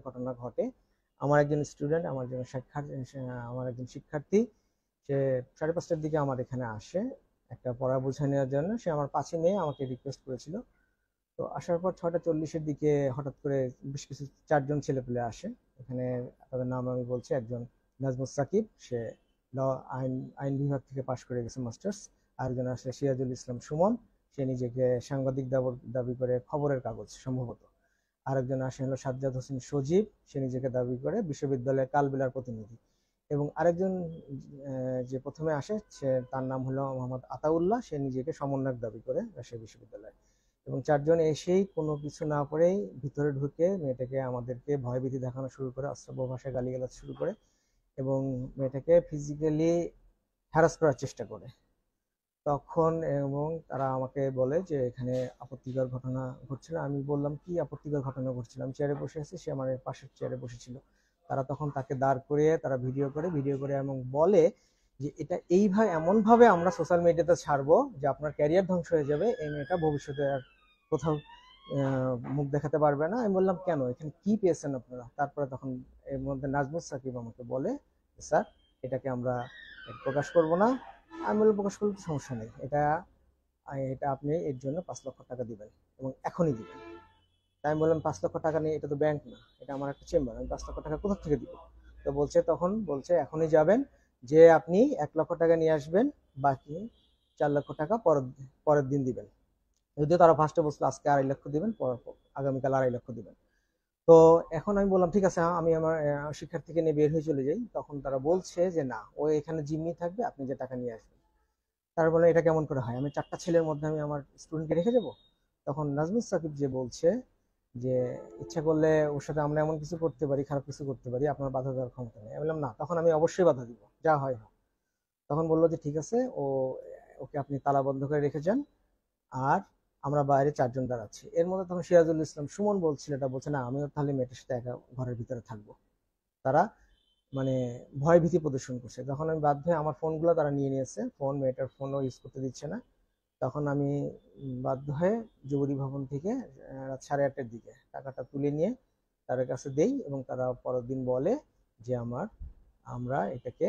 ঘটনা ঘটে। আমার একজন স্টুডেন্ট, আমার একজন শিক্ষার্থী, সে 5:30টার দিকে আমার এখানে আসে একটা পড়া বুঝে নেওয়ার জন্য। সে আমার 5ই মে আমাকে রিকোয়েস্ট করেছিল। তো আসার পর 6:40-এর দিকে হঠাৎ করে বেশ কিছু 4জন ছেলেপেলে আসে এখানে। তাদের নাম আমি বলছি। একজন নাজমুস সাকিব, সে ল আইন আইন বিভাগ থেকে পাশ করে গেছে মাস্টার্স। আরেকজন আসলে সিরাজুল ইসলাম সুমন, সে নিজেকে সাংবাদিক দাবি করে, খবরের কাগজ সম্ভবত। আরেকজন আসেন হলো সাজ্জাদ হোসেন সজীব, সে নিজেকে দাবি করে বিশ্ববিদ্যালয়ের কালবেলার প্রতিনিধি। এবং আরেকজন যে প্রথমে আসে, সে তার নাম হলো মোহাম্মদ আতাউল্লাহ, সে নিজেকে সমন্বয়ক দাবি করে রাজশাহী বিশ্ববিদ্যালয়ে। এবং 4জন এসেই কোনো কিছু না করেই ভিতরে ঢুকে মেয়েটাকে, আমাদেরকে ভয়ভীতি দেখানো শুরু করে, অশ্রাব্য ভাষায় গালিগালাজ শুরু করে এবং মেয়েটাকে ফিজিক্যালি হ্যারাস করার চেষ্টা করে তখন। এবং তারা আমাকে বলে যে এখানে আপত্তিকর ঘটনা ঘটছিল। আমি বললাম কি আপত্তিকর ঘটনা ঘটছিল? আমি চেয়ারে বসে আছি, সে আমার পাশের চেয়ারে বসেছিল। তারা তখন তাকে দাঁড় করিয়ে তারা ভিডিও করে এবং বলে যে এটা এইভাবে, এমন ভাবে আমরা সোশ্যাল মিডিয়াতে ছাড়বো যে আপনার ক্যারিয়ার ধ্বংস হয়ে যাবে, এই মেয়েটা ভবিষ্যতে আর কোথাও মুখ দেখাতে পারবে না। আমি বললাম কেন, এখানে কি পেয়েছেন আপনারা? তারপরে তখন এর মধ্যে নাজমুস সাকিব আমাকে বলে, স্যার এটাকে আমরা প্রকাশ করব না। আমি বললাম প্রকাশ করলে তো সমস্যা নেই, এটা এটা আপনি এর জন্য 5 লক্ষ টাকা দিবেন এবং এখনই দিবেন। তাই আমি বললাম 5 লক্ষ টাকা নেই, এটা তো ব্যাংক না, এটা আমার একটা চেম্বার, আমি 5 লক্ষ টাকা কোথা থেকে দিব? তো তখন বলছে এখনই যাবেন, যে আপনি 1 লক্ষ টাকা নিয়ে আসবেন, বাকি 4 লক্ষ টাকা পরের দিন দিবেন। যদিও তারা ফার্স্টে বলছিল আজকে 2.5 লক্ষ দিবেন, আগামীকাল 2.5 লক্ষ দিবেন। তো এখন আমি বললাম ঠিক আছে, আমি আমার শিক্ষার্থীকে নিয়ে বের হয়ে চলে যাই। তখন তারা বলছে যে না, ও এখানে জিম্মি থাকবে, আপনি যে টাকা নিয়ে আসবেন। তার বলে এটা কেমন করে হয়, আমি 4টা ছেলের মধ্যে আমি আমার স্টুডেন্টকে রেখে যাবো? তখন নাজমুস সাকিব যে বলছে যে ইচ্ছা করলে ওর সাথে আমরা এমন কিছু করতে পারি, খারাপ কিছু করতে পারি, আপনার বাধা দেওয়ার ক্ষমতা নেই। আমি বললাম না, তখন আমি অবশ্যই বাধা দিব, যা হয় হোক। তখন বললো যে ঠিক আছে, ওকে আপনি তালা বন্ধ করে রেখে যান, আর আমরা বাইরে 4জন দাঁড়াচ্ছি। এর মধ্যে তখন সিরাজুল ইসলাম সুমন বলছে না, আমিও তাহলে মেয়েটার সাথে একা ঘরের ভিতরে থাকবো। তারা মানে ভয় ভীতি প্রদর্শন করছে। তখন আমি বাধ্য হয়ে, আমার ফোনগুলো তারা নিয়ে নিয়েছে, মেয়েটার ফোনও ইউজ করতে দিচ্ছে না। তখন আমি বাধ্য হয়ে যুবতী ভবন থেকে রাত 8:30টার দিকে টাকাটা তুলে নিয়ে তাদের কাছে দেই এবং তারা পরের দিন বলে যে আমরা এটাকে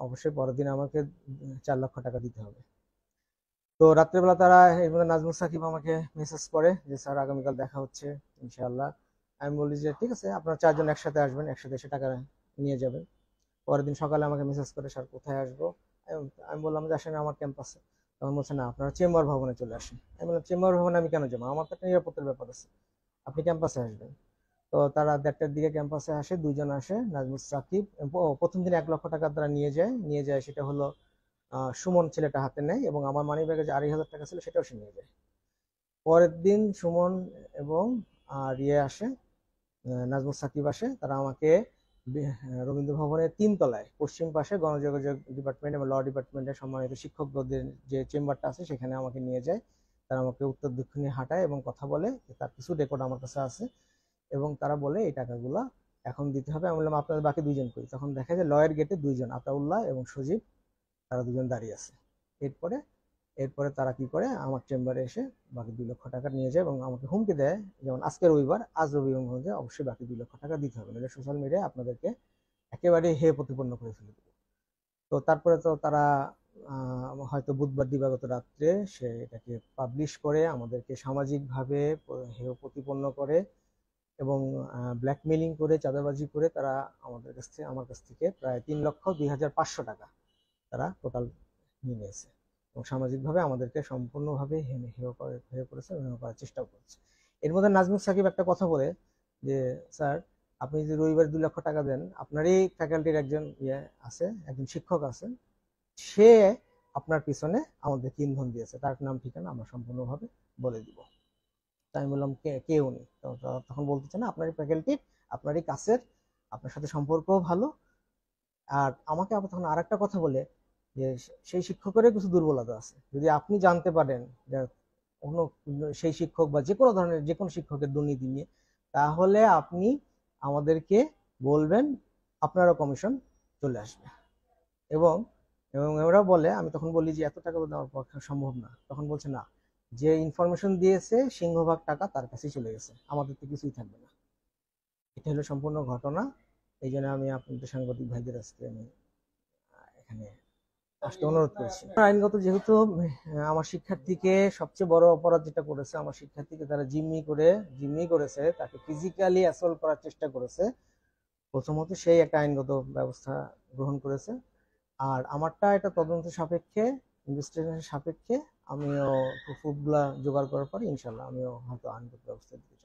অবশ্যই পরের দিন আমাকে 4 লক্ষ টাকা দিতে হবে। তো রাত্রেবেলা তারা এর মধ্যে নাজমুল সাকিব আমাকে মেসেজ করে যে স্যার আগামীকাল দেখা হচ্ছে ইনশাআল্লাহ। আমি বলি যে ঠিক আছে, আপনারা 4জন একসাথে আসবেন, একসাথে এসে টাকা নিয়ে যাবেন। পরের দিন সকালে আমাকে মেসেজ করে স্যার কোথায় আসবো? আমি বললাম যে আসেন আমার ক্যাম্পাসে। তখন বলছে না, আপনারা চেম্বার ভবনে চলে আসেন। আমি বললাম চেম্বার ভবনে আমি কেন যাবো, আমার তো একটা নিরাপত্তার ব্যাপার আছে, আপনি ক্যাম্পাসে আসবেন। তো তারা 1:30টার দিকে ক্যাম্পাসে আসে, 2জন আসে, নাজমুস সাকিব। প্রথম দিন 1 লক্ষ টাকা তারা নিয়ে যায়, সেটা হলো সুমন ছেলেটা হাতে নেয় এবং আমার মানি ব্যাগে যে 2,500 টাকা ছিল সেটাও সে নিয়ে যায়। পরের দিন সুমন এবং আসে, নাজমুস সাকিব আসে। তারা আমাকে রবীন্দ্র ভবনের 3 তলায় পশ্চিম পাশে গণযোগাযোগ ডিপার্টমেন্ট এবং ল ডিপার্টমেন্টের সম্মানিত শিক্ষকদের যে চেম্বারটা আছে সেখানে আমাকে নিয়ে যায়। তারা আমাকে উত্তর দক্ষিণে হাঁটায় এবং কথা বলে, তার কিছু রেকর্ড আমার কাছে আছে। এবং তারা বলে এই টাকাগুলো এখন দিতে হবে। আমি বললাম আপনাদের বাকি 2জন কই? তখন দেখা যায় লয়ের গেটে 2জন, আতাউল্লাহ এবং সজীব, তারা 2জন দাঁড়িয়ে আছে। এরপরে এরপরে তারা কি করে, আমার চেম্বারে এসে বাকি 2 লক্ষ টাকা নিয়ে যায় এবং আমাকে হুমকি দেয়, যেমন আজকে রবিবার, আজ রবিবার মধ্যে অবশ্যই বাকি 2 লক্ষ টাকা দিতে হবে, নাহলে সোশ্যাল মিডিয়ায় আপনাদেরকে একেবারে হে প্রতিপন্ন করে ফেলে দেবে। তো তারপরে তো তারা হয়তো বুধবার দিবাগত রাত্রে সে এটাকে পাবলিশ করে আমাদেরকে সামাজিকভাবে হেয় প্রতিপন্ন করে এবং ব্ল্যাকমেলিং করে, চাঁদাবাজি করে তারা আমার কাছ থেকে প্রায় 3,02,500 টাকা তারা টোটাল নিয়ে নিয়েছে এবং সামাজিকভাবে আমাদেরকে সম্পূর্ণভাবে হেয় করেছে, হেয় করার চেষ্টাও করেছে। এর মধ্যে নাজমুল সাকিব একটা কথা বলে যে স্যার আপনি যে রবিবার 2 লক্ষ টাকা দেন, আপনারই ফ্যাকাল্টির একজন আছে, একজন শিক্ষক আছেন, সে আপনার পিছনে আমাদেরকে ইন্ধন দিয়েছে, তার নাম ঠিকানা আমরা সম্পূর্ণভাবে বলে দিব। তাই আমি বললাম কে উনি? তখন বলতেছে না, আপনারই ফ্যাকাল্টির, আপনারই কাছের, আপনার সাথে সম্পর্কও ভালো। আর আমাকে আবার তখন আরেকটা কথা বলে যে সেই শিক্ষকেরও কিছু দুর্বলতা আছে, যদি আপনি জানতে পারেন যে কোনো সেই শিক্ষক বা যে কোনো ধরনের যে কোনো শিক্ষকের দুর্নীতি নিয়ে, তাহলে আপনি আমাদেরকে বলবেন, আপনারও কমিশন চলে আসবে। এবং এবং ওরা বলে, আমি তখন বলি যে এত টাকা তো দেওয়ার পক্ষে সম্ভব না। তখন বলছে না, যে ইনফরমেশন দিয়েছে সিংহভাগ টাকা তার কাছেই চলে গেছে, আমাদের তো কিছুই থাকবে না। এটা হলো সম্পূর্ণ ঘটনা। এই জন্য আমি আপনাদের সাংবাদিক ভাইদের আজকে আমি এখানে আসতে অনুরোধ করছি। আইনগত যেহেতু আমার শিক্ষার্থীকে সবচেয়ে বড় অপরাধ যেটা করেছে, আমার শিক্ষার্থীকে তারা জিম্মি করেছে, তাকে ফিজিক্যালি অ্যাসল্ট করার চেষ্টা করেছে। প্রথমত সেই একটা আইনগত ব্যবস্থা গ্রহণ করেছে। আর আমারটা এটা তদন্ত সাপেক্ষে, ইনভেস্টিগেশন সাপেক্ষে আমিও প্রুফগুলা জোগাড় করার পর ইনশাল্লাহ আমিও হয়তো আইনগত ব্যবস্থা দিতে